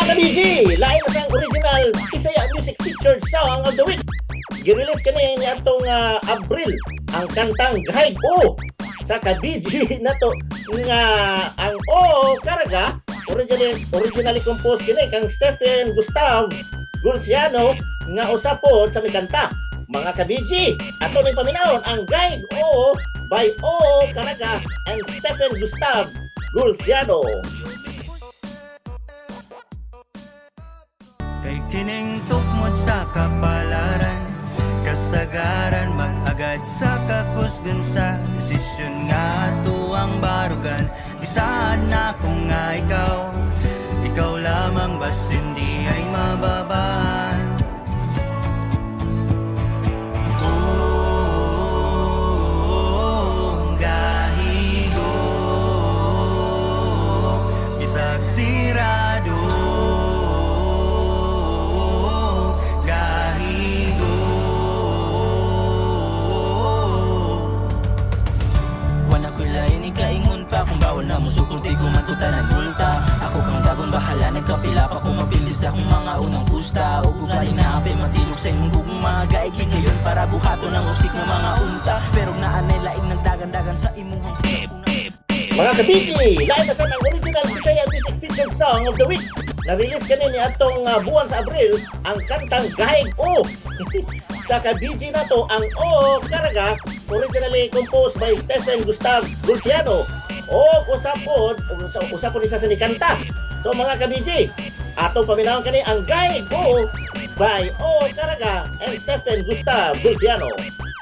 ka-BG, lain na sang original Bisaya Music Featured Song of the Week. Girelease kani ni atong Abril ang kantang Gahig O sa ka-BG na to nga ang O Karaga originally composed kini kang Stephen Gustav Gulciano nga usapod sa mikanta. Mga ka-BG, ato ning paminawon ang Gahig O by O Karaga and Stephen Gustav Gulciano. Kay kining tukmod sa kapalaran, kasagaran mag-agad sa kakusgan sa desisyon nga tuwang barugan. Isaan na kung nga ikaw lamang bas hindi ay mababaan. Oh, gahigo, bisag sirado. Kung bawal na musukol di ko man kuta nagmulta. Ako kang dagon bahala nagkapila pa kung mabilis akong mga unang pusta. O ugali na ape matilog sa imong gugma. Gaigin kayon para buhato ng usik ng mga unta. Pero naanay laing ng dagan-dagan sa imuhang Mga ka-BG, lain na sa ang original Bisaya Music Featured Song of the Week. Na-release kani ni atong buwan sa Abril ang kantang Gahig O. Sa ka-BG na to ang O Karaga, originally composed by Stephen Gustav Gulciano. O usapod isa sa nikanta. So mga ka-BG, atong paminawon kani ang Gahig O by O Karaga and Stephen Gustav Gulciano.